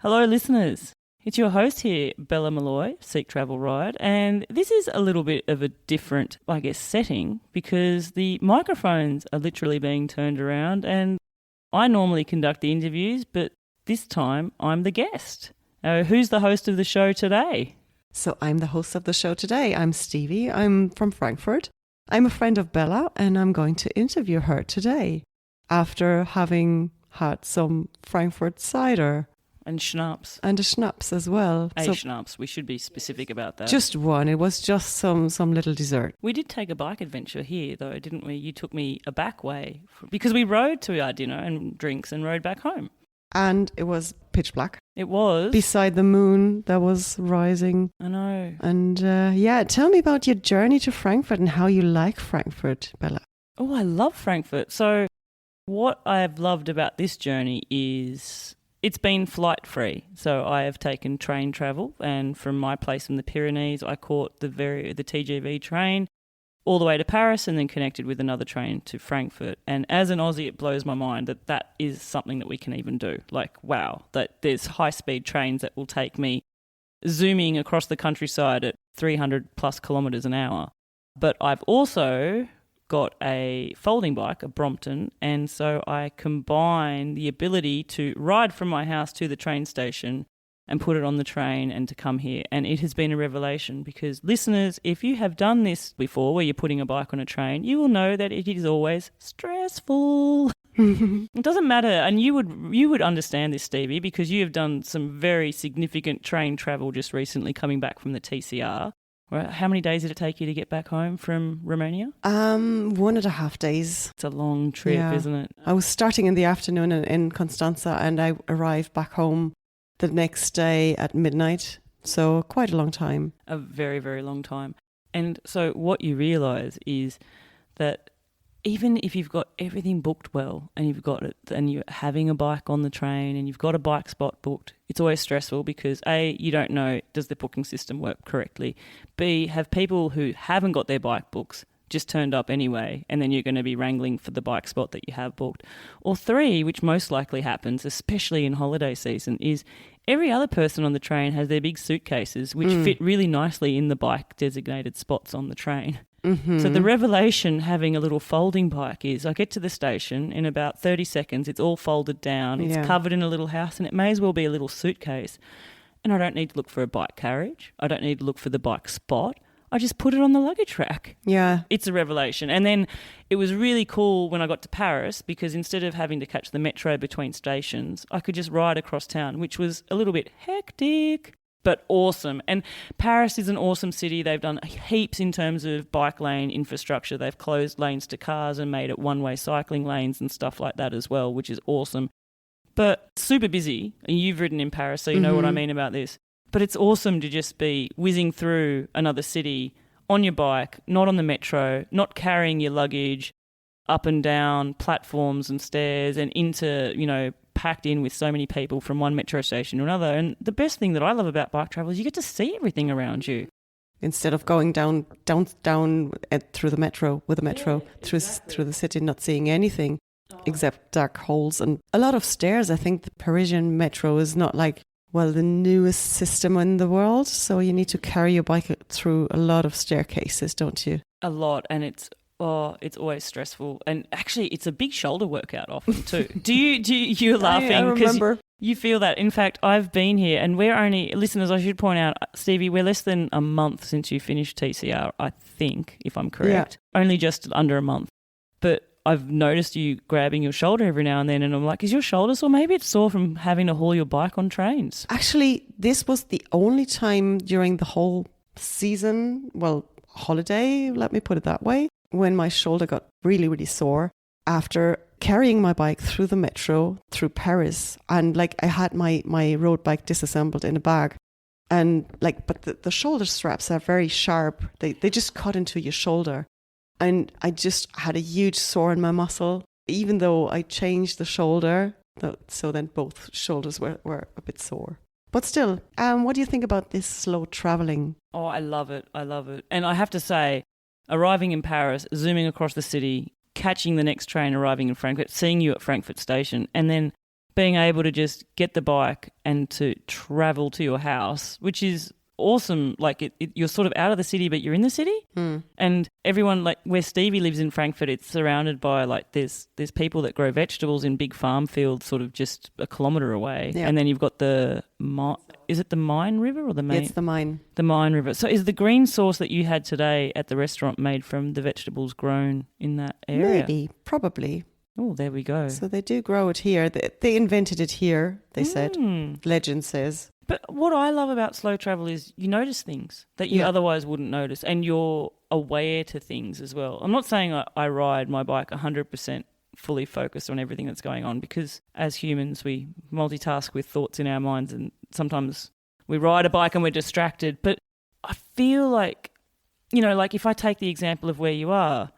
Hello, listeners. It's your host here, Bella Malloy, Seek Travel Ride, and this is a little bit of a different, setting because the microphones are literally being turned around and I normally conduct the interviews, but this time I'm the guest. Who's the host of the show today? So I'm the host of the show today. I'm Stevie. I'm from Frankfurt. I'm a friend of Bella and I'm going to interview her today after having had some Frankfurt cider. And schnapps. And a schnapps as well. Schnapps. We should be specific about that. Just one. It was just some little dessert. We did take a bike adventure here, though, didn't we? You took me a back way because we rode to our dinner and drinks and rode back home. And it was pitch black. It was. Beside the moon that was rising. I know. And tell me about your journey to Frankfurt and how you like Frankfurt, Bella. Oh, I love Frankfurt. So what I've loved about this journey is it's been flight free. So I have taken train travel, and from my place in the Pyrenees, I caught the TGV train all the way to Paris and then connected with another train to Frankfurt. And as an Aussie, it blows my mind that is something that we can even do. Like, wow, that there's high-speed trains that will take me zooming across the countryside at 300 plus kilometres an hour. But I've also got a folding bike, a Brompton, and so I combine the ability to ride from my house to the train station and put it on the train and to come here. And it has been a revelation because, listeners, if you have done this before where you're putting a bike on a train, you will know that it is always stressful. It doesn't matter, and you would understand this, Stevie, because you have done some very significant train travel just recently coming back from the TCR. How many days did it take you to get back home from Romania? 1.5 days. It's a long trip, isn't it? I was starting in the afternoon in Constanza and I arrived back home the next day at midnight. So quite a long time. A very, very long time. And so what you realise is that even if you've got everything booked well and you've got it and you're having a bike on the train and you've got a bike spot booked, it's always stressful because A, you don't know, does the booking system work correctly? B, have people who haven't got their bike books just turned up anyway and then you're going to be wrangling for the bike spot that you have booked. Or 3, which most likely happens, especially in holiday season, is every other person on the train has their big suitcases which fit really nicely in the bike designated spots on the train. Mm-hmm. So the revelation having a little folding bike is I get to the station in about 30 seconds, it's all folded down, it's covered in a little house and it may as well be a little suitcase. And I don't need to look for a bike carriage. I don't need to look for the bike spot. I just put it on the luggage rack. Yeah. It's a revelation. And then it was really cool when I got to Paris because instead of having to catch the metro between stations, I could just ride across town, which was a little bit hectic, but awesome. And Paris is an awesome city. They've done heaps in terms of bike lane infrastructure. They've closed lanes to cars and made it one-way cycling lanes and stuff like that as well, which is awesome. But super busy. You've ridden in Paris, so you know what I mean about this. But it's awesome to just be whizzing through another city on your bike, not on the metro, not carrying your luggage up and down platforms and stairs and into, packed in with so many people from one metro station to another. And the best thing that I love about bike travel is you get to see everything around you. Instead of going down through the metro, through the city, not seeing anything except dark holes and a lot of stairs. I think the Parisian metro is not the newest system in the world. So you need to carry your bike through a lot of staircases, don't you? A lot. And it's always stressful. And actually, it's a big shoulder workout often too. You're laughing. I remember. You feel that. In fact, I've been here and we're only, listeners, I should point out, Stevie, we're less than a month since you finished TCR, I think, if I'm correct. Yeah. Only just under a month. But I've noticed you grabbing your shoulder every now and then and I'm like, is your shoulder sore? Maybe it's sore from having to haul your bike on trains. Actually, this was the only time during the whole season, holiday, let me put it that way, when my shoulder got really, really sore after carrying my bike through the metro, through Paris. And I had my road bike disassembled in a bag. And but the shoulder straps are very sharp. They just cut into your shoulder. And I just had a huge sore in my muscle, even though I changed the shoulder. So then both shoulders were a bit sore. But still, what do you think about this slow traveling? Oh, I love it. And I have to say, arriving in Paris, zooming across the city, catching the next train, arriving in Frankfurt, seeing you at Frankfurt Station, and then being able to just get the bike and to travel to your house, which is awesome. Like you're sort of out of the city, but you're in the city. And everyone, like where Stevie lives in Frankfurt, it's surrounded by like there's people that grow vegetables in big farm fields sort of just a kilometre away. Yeah. And then you've got is it the Mine River or the main? It's the Mine. The Mine River. So is the green sauce that you had today at the restaurant made from the vegetables grown in that area? Maybe, probably. Oh, there we go. So they do grow it here. They invented it here, they said. Legend says. But what I love about slow travel is you notice things that you otherwise wouldn't notice, and you're aware to things as well. I'm not saying I ride my bike 100% fully focused on everything that's going on, because as humans we multitask with thoughts in our minds, and sometimes we ride a bike and we're distracted. But I feel like, like if I take the example of where you are,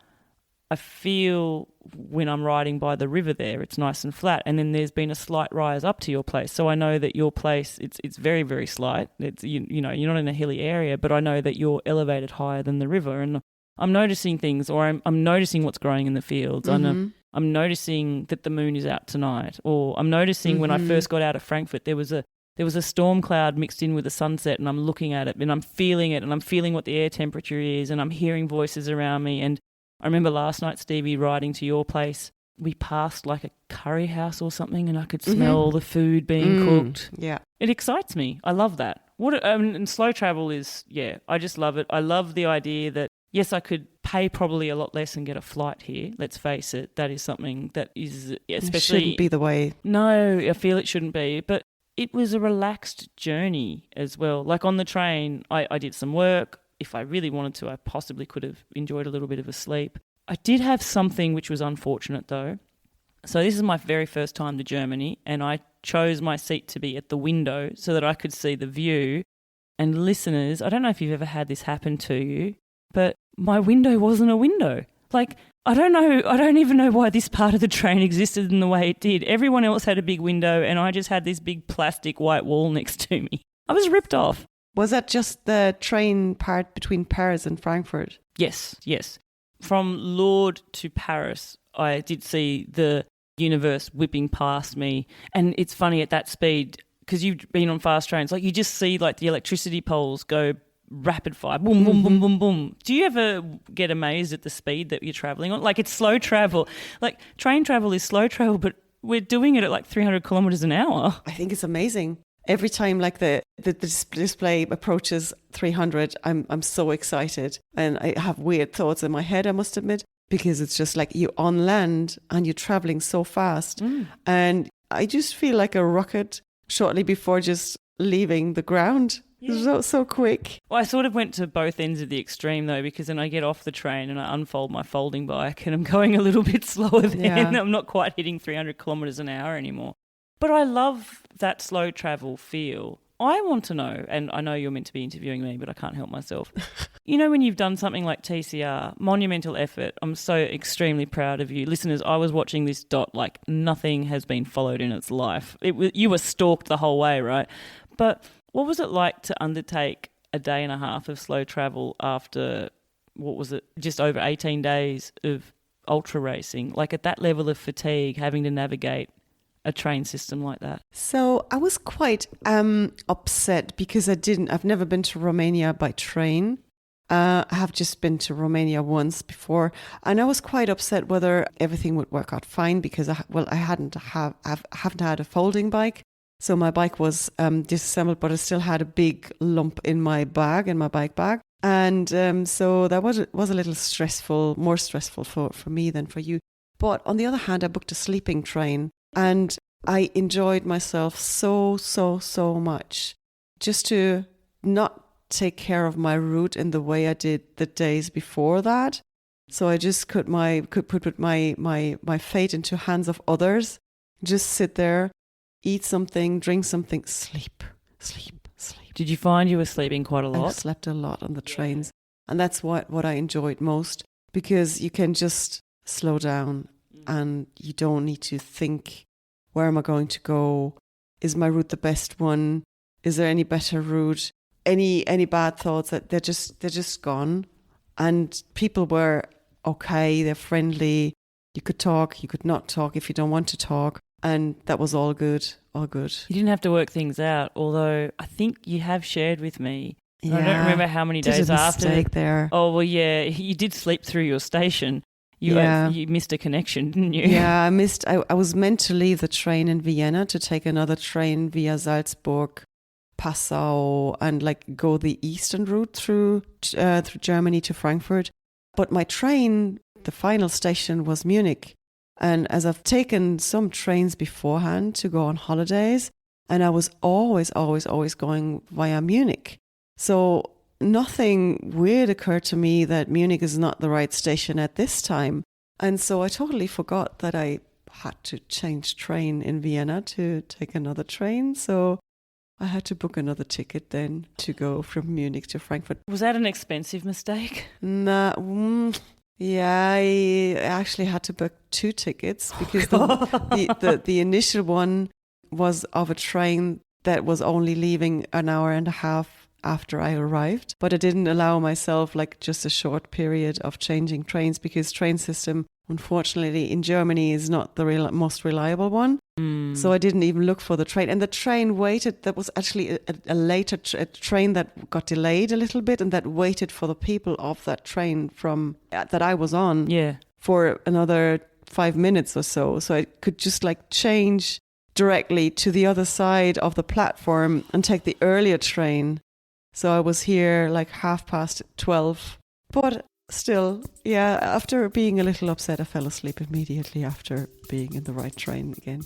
I feel when I'm riding by the river there, it's nice and flat, and then there's been a slight rise up to your place. So I know that your place, it's very, very slight. It's you're not in a hilly area, but I know that you're elevated higher than the river, and I'm noticing things, or I'm noticing what's growing in the fields. I'm noticing that the moon is out tonight, or I'm noticing when I first got out of Frankfurt, there was a storm cloud mixed in with a sunset, and I'm looking at it and I'm feeling it, and I'm feeling what the air temperature is, and I'm hearing voices around me. And I remember last night, Stevie, riding to your place, we passed like a curry house or something, and I could smell the food being cooked. Yeah. It excites me. I love that. And slow travel is, I just love it. I love the idea that, yes, I could pay probably a lot less and get a flight here. Let's face it. That is something that is, especially... It shouldn't be the way. No, I feel it shouldn't be. But it was a relaxed journey as well. Like on the train, I did some work. If I really wanted to, I possibly could have enjoyed a little bit of a sleep. I did have something which was unfortunate though. So this is my very first time to Germany, and I chose my seat to be at the window so that I could see the view. And listeners, I don't know if you've ever had this happen to you, but my window wasn't a window. Like, I don't even know why this part of the train existed in the way it did. Everyone else had a big window, and I just had this big plastic white wall next to me. I was ripped off. Was that just the train part between Paris and Frankfurt? Yes. From Lourdes to Paris, I did see the universe whipping past me. And it's funny at that speed, because you've been on fast trains, like you just see like the electricity poles go rapid fire, boom, boom, boom, boom, boom. Do you ever get amazed at the speed that you're traveling on? Like it's slow travel. Like train travel is slow travel, but we're doing it at like 300 kilometers an hour. I think it's amazing. Every time like the display approaches 300, I'm so excited, and I have weird thoughts in my head, I must admit, because it's just like you're on land and you're traveling so fast. And I just feel like a rocket shortly before just leaving the ground. Yeah. So quick. Well, I sort of went to both ends of the extreme though, because then I get off the train and I unfold my folding bike and I'm going a little bit slower then. Yeah. I'm not quite hitting 300 kilometres an hour anymore. But I love that slow travel feel. I want to know, and I know you're meant to be interviewing me, but I can't help myself. When you've done something like TCR, monumental effort, I'm so extremely proud of you. Listeners, I was watching this dot like nothing has been followed in its life. You were stalked the whole way, right? But what was it like to undertake a day and a half of slow travel after, just over 18 days of ultra racing? Like at that level of fatigue, having to navigate a train system like that? So I was quite upset because I've never been to Romania by train. I have just been to Romania once before, and I was quite upset whether everything would work out fine because I haven't had a folding bike. So my bike was disassembled, but I still had a big lump in my bike bag. And so that was a little more stressful for me than for you. But on the other hand, I booked a sleeping train. And I enjoyed myself so much just to not take care of my route in the way I did the days before that. So I just could put my fate into hands of others, just sit there, eat something, drink something, sleep. Did you find you were sleeping quite a lot? I slept a lot on the trains. And that's what I enjoyed most, because you can just slow down and you don't need to think, where am I going to go? Is my route the best one? Is there any better route? Any bad thoughts? That they're just gone. And people were okay, they're friendly. You could talk, you could not talk if you don't want to talk. And that was all good, all good. You didn't have to work things out, although I think you have shared with me. Yeah. I don't remember how many days Did a after. mistake there. Oh, well, yeah, you did sleep through your station. You missed a connection, didn't you? Yeah, I was meant to leave the train in Vienna to take another train via Salzburg, Passau, and like go the eastern route through Germany to Frankfurt. But my train, the final station was Munich. And as I've taken some trains beforehand to go on holidays, and I was always going via Munich. So nothing weird occurred to me that Munich is not the right station at this time. And so I totally forgot that I had to change train in Vienna to take another train. So I had to book another ticket then to go from Munich to Frankfurt. Was that an expensive mistake? Yeah, I actually had to book 2 tickets because the initial one was of a train that was only leaving an hour and a half after I arrived. But I didn't allow myself like just a short period of changing trains because train system, unfortunately, in Germany is not the most reliable one. So I didn't even look for the train. And the train waited. That was actually a later train that got delayed a little bit and that waited for the people of that train from that I was on for another 5 minutes or so. So I could just like change directly to the other side of the platform and take the earlier train. So I was here like 12:30. But still, yeah, after being a little upset, I fell asleep immediately after being in the right train again.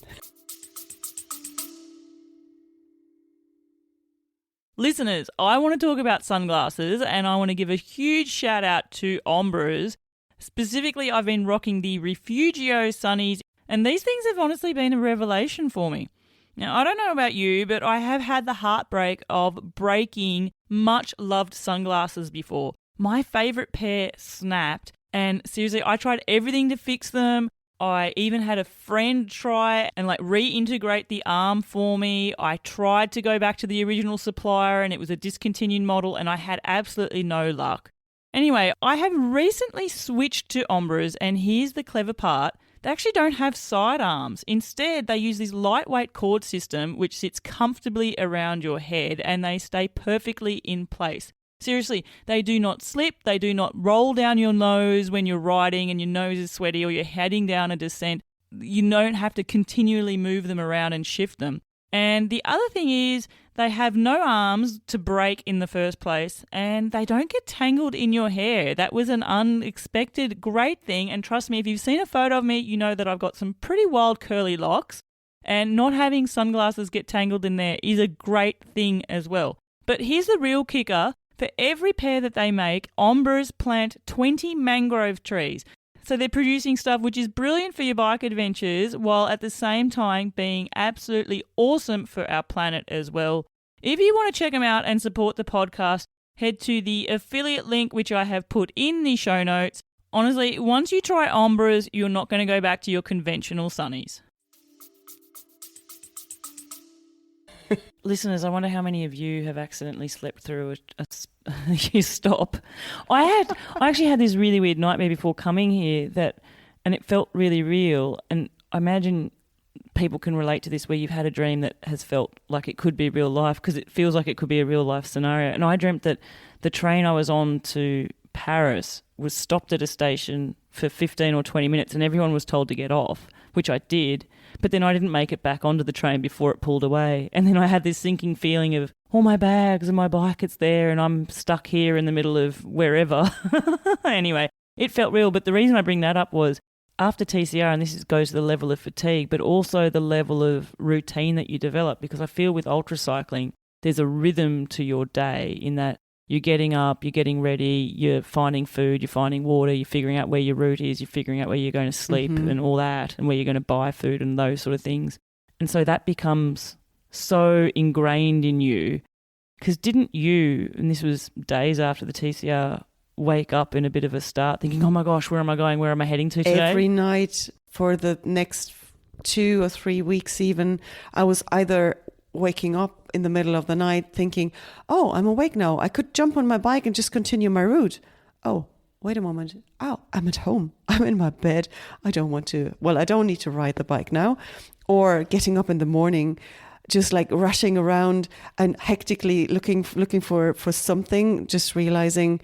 Listeners, I want to talk about sunglasses and I want to give a huge shout out to Ombres. Specifically, I've been rocking the Refugio Sunnies and these things have honestly been a revelation for me. Now, I don't know about you, but I have had the heartbreak of breaking much loved sunglasses before. My favourite pair snapped and seriously, I tried everything to fix them. I even had a friend try and like reintegrate the arm for me. I tried to go back to the original supplier and it was a discontinued model and I had absolutely no luck. Anyway, I have recently switched to Ombres and here's the clever part. They actually don't have side arms. Instead, they use this lightweight cord system which sits comfortably around your head and they stay perfectly in place. Seriously, they do not slip, they do not roll down your nose when you're riding and your nose is sweaty or you're heading down a descent. You don't have to continually move them around and shift them. And the other thing is they have no arms to break in the first place and they don't get tangled in your hair. That was an unexpected great thing. And trust me, if you've seen a photo of me, you know that I've got some pretty wild curly locks and not having sunglasses get tangled in there is a great thing as well. But here's the real kicker. For every pair that they make, Ombres plant 20 mangrove trees. So they're producing stuff which is brilliant for your bike adventures while at the same time being absolutely awesome for our planet as well. If you want to check them out and support the podcast, head to the affiliate link which I have put in the show notes. Honestly, once you try Ombres, you're not going to go back to your conventional sunnies. Listeners, I wonder how many of you have accidentally slept through a stop. I actually had this really weird nightmare before coming here and it felt really real. And I imagine people can relate to this where you've had a dream that has felt like it could be real life because it feels like it could be a real life scenario. And I dreamt that the train I was on to Paris was stopped at a station for 15 or 20 minutes and everyone was told to get off, which I did. But then I didn't make it back onto the train before it pulled away. And then I had this sinking feeling of, all my bags and my bike, it's there, and I'm stuck here in the middle of wherever. Anyway, it felt real. But the reason I bring that up was after TCR, and this goes to the level of fatigue, but also the level of routine that you develop, because I feel with ultracycling, there's a rhythm to your day in that you're getting up, you're getting ready, you're finding food, you're finding water, you're figuring out where your route is, you're figuring out where you're going to sleep and all that, and where you're going to buy food and those sort of things. And so that becomes so ingrained in you. Because didn't you, and this was days after the TCR, wake up in a bit of a start thinking, oh my gosh, where am I going? Where am I heading to today? Every night for the next 2 or 3 weeks even, I was either waking up in the middle of the night thinking, oh, I'm awake now. I could jump on my bike and just continue my route. Oh, wait a moment. Oh, I'm at home. I'm in my bed. I don't need to ride the bike now. Or getting up in the morning, just like rushing around and hectically looking for something, just realizing,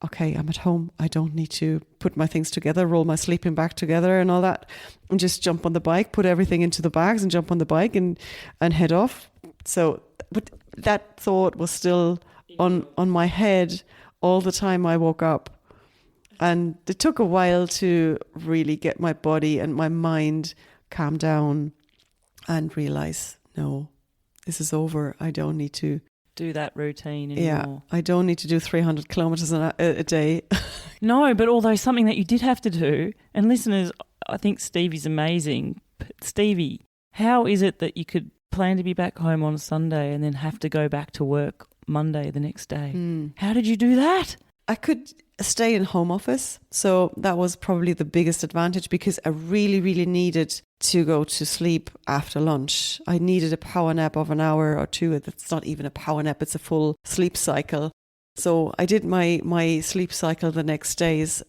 okay, I'm at home. I don't need to put my things together, roll my sleeping bag together and all that, and just jump on the bike, put everything into the bags and jump on the bike and head off. So, but that thought was still on my head all the time I woke up. And it took a while to really get my body and my mind calm down and realize, no, this is over. I don't need to do that routine anymore. Yeah, I don't need to do 300 kilometers a day. No, but although something that you did have to do, and listeners, I think Stevie's amazing. Stevie, how is it that you could plan to be back home on Sunday and then have to go back to work Monday the next day? How did you do that? I could stay in home office. So that was probably the biggest advantage because I really, really needed to go to sleep after lunch. I needed a power nap of an hour or two. It's not even a power nap, it's a full sleep cycle. So I did my sleep cycle the next days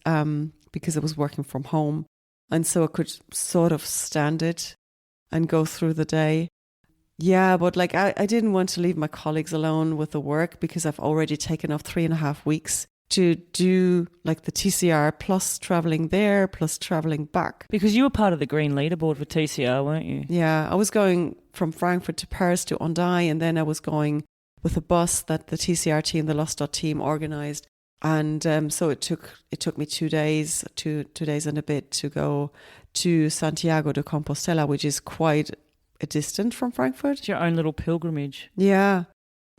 because I was working from home. And so I could sort of stand it and go through the day. Yeah, but like I didn't want to leave my colleagues alone with the work because I've already taken off 3.5 weeks to do like the TCR plus traveling there plus traveling back. Because you were part of the green leaderboard for TCR, weren't you? Yeah, I was going from Frankfurt to Paris to Hendaye, and then I was going with a bus that the TCR team, the Lost Dot team, organised. And so it took me 2 days, two days and a bit to go to Santiago de Compostela, which is quite a distance from Frankfurt. It's your own little pilgrimage. Yeah,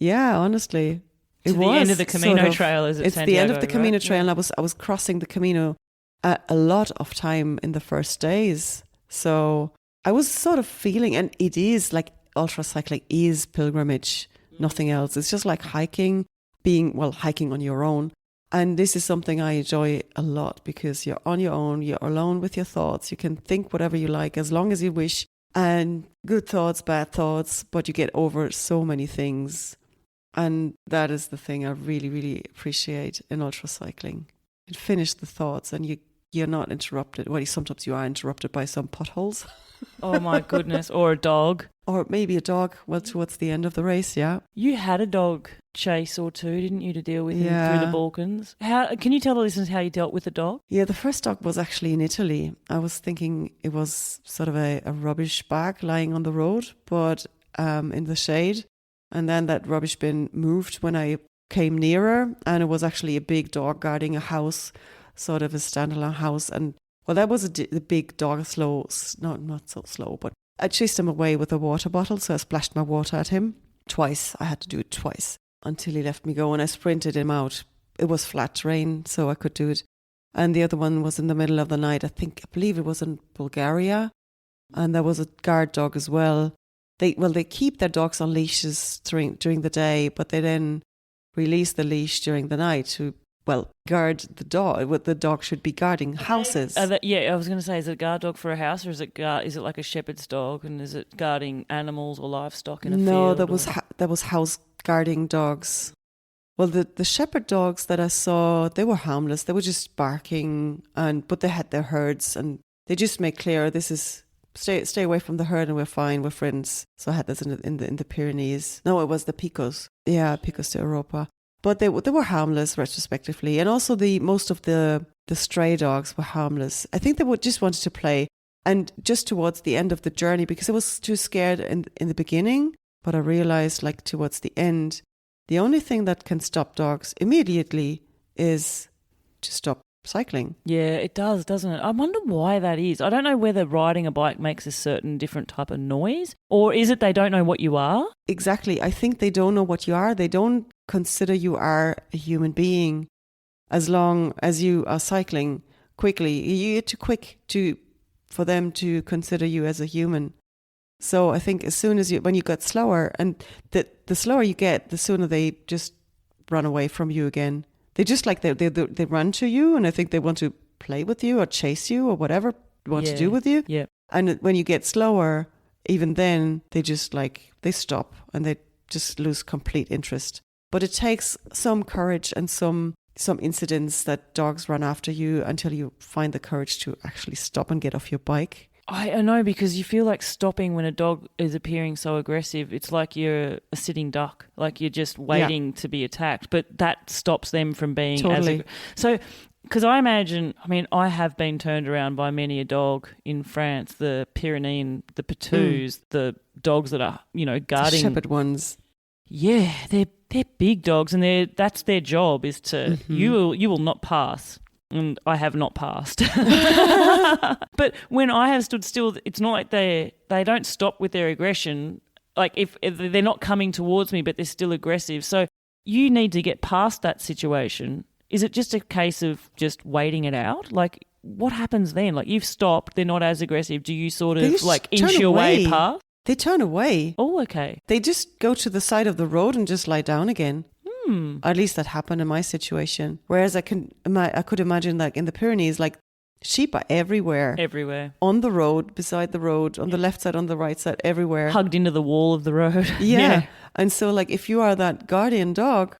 honestly. To the end of the Camino Trail, is it? It's the end of the Camino Trail, and I was crossing the Camino a lot of time in the first days. So I was sort of feeling, and it is like ultracycling is pilgrimage, nothing else. It's just like hiking, hiking on your own. And this is something I enjoy a lot because you're on your own, you're alone with your thoughts. You can think whatever you like as long as you wish, and good thoughts, bad thoughts, but you get over so many things. And that is the thing I really, really appreciate in ultracycling. You finish the thoughts and you're not interrupted. Well, sometimes you are interrupted by some potholes. Oh my goodness. Or a dog. Or maybe a dog, towards the end of the race, yeah. You had a dog chase or two, didn't you, to deal with him through the Balkans? Can you tell the listeners how you dealt with the dog? Yeah, the first dog was actually in Italy. I was thinking it was sort of a rubbish bag lying on the road, but in the shade. And then that rubbish bin moved when I came nearer, and it was actually a big dog guarding a house, sort of a standalone house. And well, that was a big dog, not so slow, but I chased him away with a water bottle. So I splashed my water at him twice. I had to do it twice until he left me go, and I sprinted him out. It was flat terrain, so I could do it. And the other one was in the middle of the night. I believe it was in Bulgaria, and there was a guard dog as well. They keep their dogs on leashes during the day, but they then release the leash during the night to, guard the dog. What the dog should be guarding houses. I was going to say, is it a guard dog for a house, or is it like a shepherd's dog, and is it guarding animals or livestock in a field? No, there was house guarding dogs. Well, the shepherd dogs that I saw, they were harmless. They were just barking, but they had their herds, and they just made clear this is. Stay away from the herd and we're fine, we're friends. So I had this in the Pyrenees. No, it was the Picos. Yeah, Picos de Europa. But they were harmless retrospectively. And also most of the stray dogs were harmless. I think they just wanted to play. And just towards the end of the journey, because I was too scared in the beginning, but I realized towards the end, the only thing that can stop dogs immediately is to stop cycling. Yeah, it does, doesn't it? I wonder why that is. I don't know whether riding a bike makes a certain different type of noise, or is it they don't know what you are? Exactly. I think they don't know what you are. They don't consider you are a human being as long as you are cycling quickly. You're too quick for them to consider you as a human. So I think as soon as when you get slower, and the slower you get, the sooner they just run away from you again. They just they run to you, and I think they want to play with you or chase you or whatever they want to do with you. Yeah. And when you get slower, even then they just they stop and they just lose complete interest. But it takes some courage and some some incidents that dogs run after you until you find the courage to actually stop and get off your bike. I know, because you feel like stopping when a dog is appearing so aggressive. It's like you're a sitting duck, like you're just waiting to be attacked. But that stops them from being Totally. So, because I imagine, I mean, I have been turned around by many a dog in France, the Pyrenean, the Patous, the dogs that are, guarding. The shepherd ones. Yeah, they're big dogs, and that's their job is to you will not pass. And I have not passed. But when I have stood still, it's not like they don't stop with their aggression. Like if they're not coming towards me, but they're still aggressive. So you need to get past that situation. Is it just a case of just waiting it out? Like what happens then? Like you've stopped, they're not as aggressive. Do you sort of like inch your way past? They turn away. Oh, okay. They just go to the side of the road and just lie down again. At least that happened in my situation. Whereas I could imagine, like in the Pyrenees, like sheep are everywhere. Everywhere. On the road, beside the road, on the left side, on the right side, everywhere. Hugged into the wall of the road. Yeah. And so like if you are that guardian dog,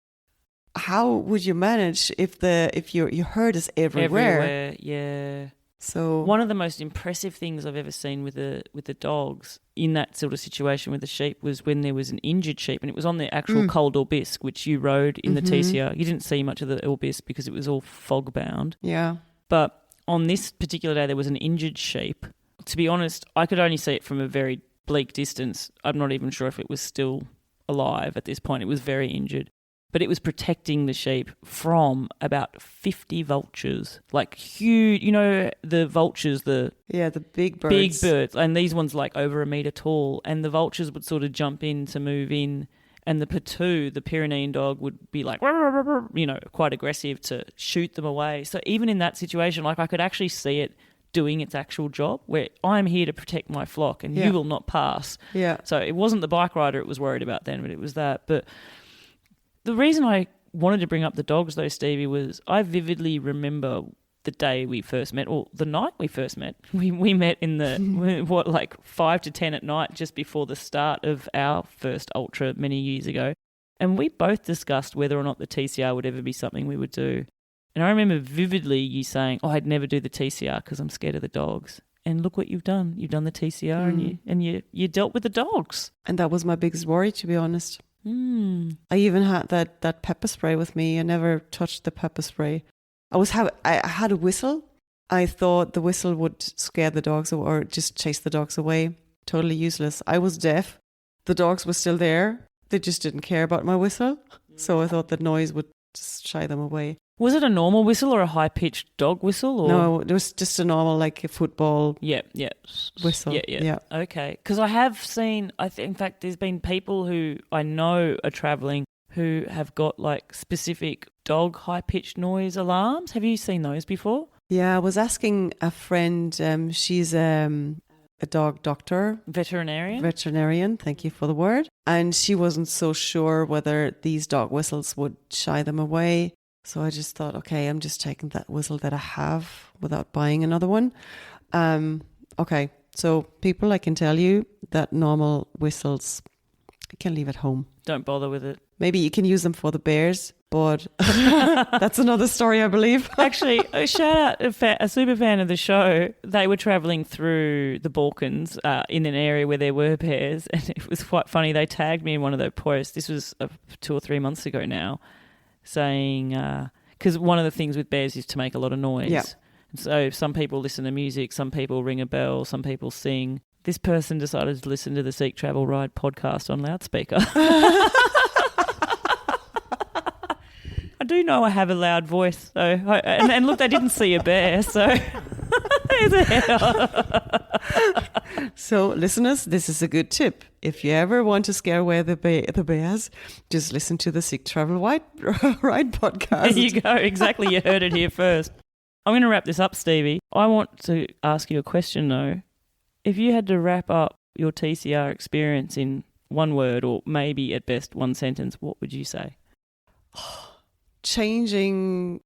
how would you manage if your herd is everywhere? Everywhere, yeah. So one of the most impressive things I've ever seen with the dogs in that sort of situation with the sheep was when there was an injured sheep, and it was on the actual Col d'Aubisque, which you rode in the TCR. You didn't see much of the Aubisque because it was all fog bound. Yeah. But on this particular day, there was an injured sheep. To be honest, I could only see it from a very bleak distance. I'm not even sure if it was still alive at this point. It was very injured. But it was protecting the sheep from about 50 vultures, like huge, the vultures, the big birds. Big birds, and these ones like over a metre tall, and the vultures would sort of jump in to move in, and the Patou, the Pyrenean dog, would be like, quite aggressive to shoot them away. So even in that situation, like I could actually see it doing its actual job, where I'm here to protect my flock and you will not pass. Yeah. So it wasn't the bike rider it was worried about then, but it was that. But the reason I wanted to bring up the dogs though, Stevie, was I vividly remember the day we first met, or the night we first met. We met in the, 5 to 10 at night just before the start of our first ultra many years ago. And we both discussed whether or not the TCR would ever be something we would do. And I remember vividly you saying, I'd never do the TCR because I'm scared of the dogs. And look what you've done. You've done the TCR and you dealt with the dogs. And that was my biggest worry, to be honest. I even had that pepper spray with me. I never touched the pepper spray. I had a whistle. I thought the whistle would scare the dogs or just chase the dogs away. Totally useless. I was deaf. The dogs were still there. They just didn't care about my whistle. So I thought the noise would just shy them away. Was it a normal whistle or a high-pitched dog whistle? Or? No, it was just a normal, like a football whistle. Yeah. Okay. Because I have seen, in fact, there's been people who I know are travelling who have got like specific dog high-pitched noise alarms. Have you seen those before? Yeah, I was asking a friend, she's a dog doctor. Veterinarian, thank you for the word. And she wasn't so sure whether these dog whistles would shy them away. So I just thought, okay, I'm just taking that whistle that I have without buying another one. Okay, so people, I can tell you that normal whistles, you can leave at home. Don't bother with it. Maybe you can use them for the bears, but that's another story, I believe. Actually, a shout out, a super fan of the show. They were travelling through the Balkans in an area where there were bears, and it was quite funny. They tagged me in one of their posts. This was 2 or 3 months ago now, saying, because one of the things with bears is to make a lot of noise. Yeah. And so some people listen to music, some people ring a bell, some people sing. This person decided to listen to the Seek Travel Ride podcast on loudspeaker. I do know I have a loud voice, so and look, they didn't see a bear, so So, listeners, this is a good tip. If you ever want to scare away the bears, just listen to the Seek Travel Ride podcast. There you go. Exactly. You heard it here first. I'm going to wrap this up, Stevie. I want to ask you a question, though. If you had to wrap up your TCR experience in one word or maybe at best one sentence, what would you say? Changing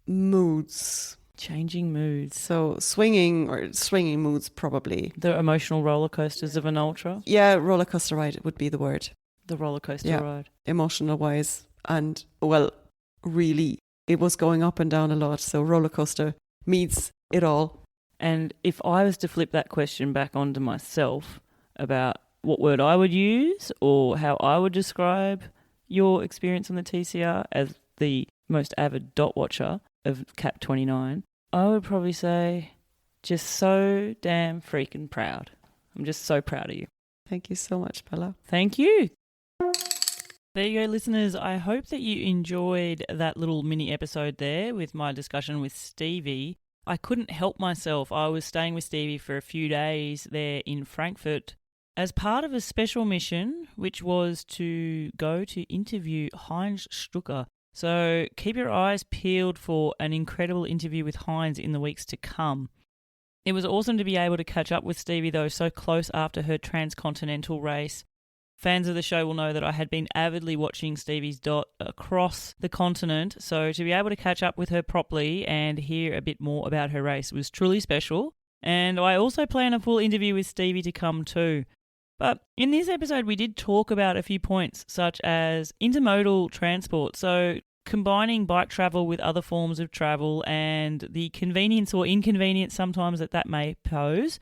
moods. Changing moods. So swinging moods, probably. The emotional roller coasters of an ultra? Yeah, roller coaster ride would be the word. The roller coaster ride. Emotional wise and, well, really it was going up and down a lot. So roller coaster meets it all. And if I was to flip that question back onto myself about what word I would use or how I would describe your experience on the TCR as the most avid dot watcher of Cap 29, I would probably say just so damn freaking proud. I'm just so proud of you. Thank you so much, Bella. Thank you. There you go, listeners. I hope that you enjoyed that little mini episode there with my discussion with Stevie. I couldn't help myself. I was staying with Stevie for a few days there in Frankfurt as part of a special mission, which was to go to interview Heinz Stucker. So keep your eyes peeled for an incredible interview with Heinz in the weeks to come. It was awesome to be able to catch up with Stevie, though, so close after her Transcontinental Race. Fans of the show will know that I had been avidly watching Stevie's dot across the continent, so to be able to catch up with her properly and hear a bit more about her race was truly special. And I also plan a full interview with Stevie to come too. But in this episode, we did talk about a few points, such as intermodal transport, so combining bike travel with other forms of travel and the convenience or inconvenience sometimes that may pose.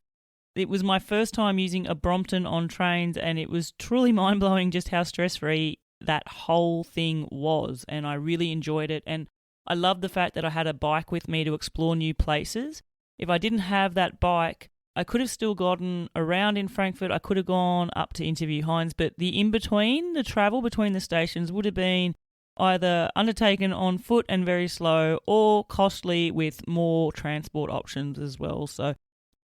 It was my first time using a Brompton on trains, and it was truly mind-blowing just how stress-free that whole thing was, and I really enjoyed it. And I loved the fact that I had a bike with me to explore new places. If I didn't have that bike, I could have still gotten around in Frankfurt. I could have gone up to interview Heinz, but the in-between, the travel between the stations would have been either undertaken on foot and very slow or costly with more transport options as well. So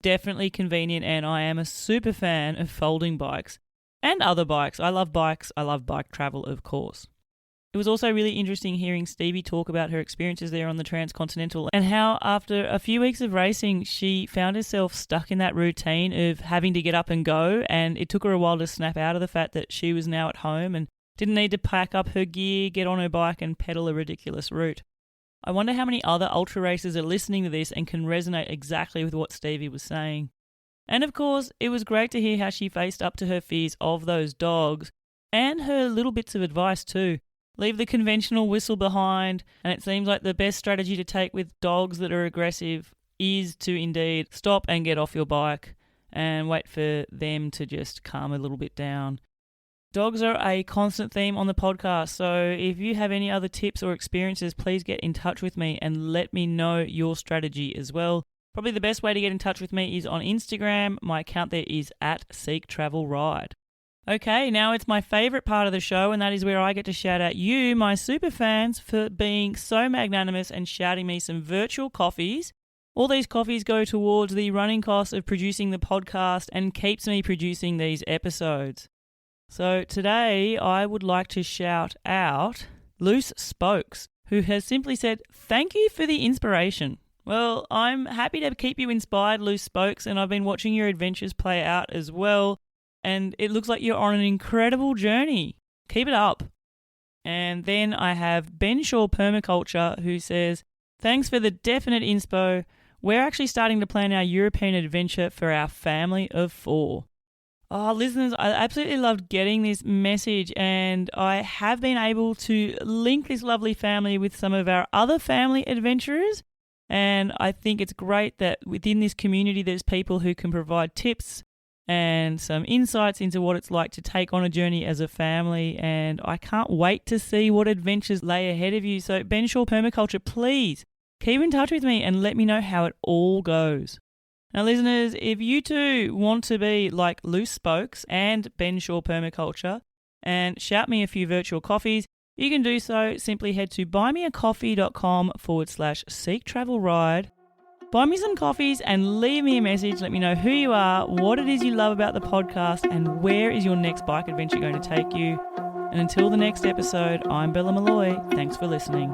definitely convenient, and I am a super fan of folding bikes and other bikes. I love bikes. I love bike travel, of course. It was also really interesting hearing Stevie talk about her experiences there on the Transcontinental and how after a few weeks of racing, she found herself stuck in that routine of having to get up and go, and it took her a while to snap out of the fact that she was now at home and didn't need to pack up her gear, get on her bike and pedal a ridiculous route. I wonder how many other ultra racers are listening to this and can resonate exactly with what Stevie was saying. And of course, it was great to hear how she faced up to her fears of those dogs and her little bits of advice too. Leave the conventional whistle behind, and it seems like the best strategy to take with dogs that are aggressive is to indeed stop and get off your bike and wait for them to just calm a little bit down. Dogs are a constant theme on the podcast, so if you have any other tips or experiences, please get in touch with me and let me know your strategy as well. Probably the best way to get in touch with me is on Instagram. My account there is @SeekTravelRide. Okay, now it's my favourite part of the show, and that is where I get to shout out you, my super fans, for being so magnanimous and shouting me some virtual coffees. All these coffees go towards the running costs of producing the podcast and keeps me producing these episodes. So today I would like to shout out Loose Spokes, who has simply said, "Thank you for the inspiration." Well, I'm happy to keep you inspired, Loose Spokes, and I've been watching your adventures play out as well. And it looks like you're on an incredible journey. Keep it up. And then I have Ben Shaw Permaculture, who says, "Thanks for the definite inspo. We're actually starting to plan our European adventure for our family of 4. Oh, listeners, I absolutely loved getting this message, and I have been able to link this lovely family with some of our other family adventurers. And I think it's great that within this community, there's people who can provide tips and some insights into what it's like to take on a journey as a family, and I can't wait to see what adventures lay ahead of you. So Ben Shaw Permaculture, please keep in touch with me and let me know how it all goes. Now listeners, if you too want to be like Loose Spokes and Ben Shaw Permaculture and shout me a few virtual coffees, you can do so. Simply head to buymeacoffee.com/SeekTravelRide. Buy me some coffees and leave me a message. Let me know who you are, what it is you love about the podcast, and where is your next bike adventure going to take you. And until the next episode, I'm Bella Malloy. Thanks for listening.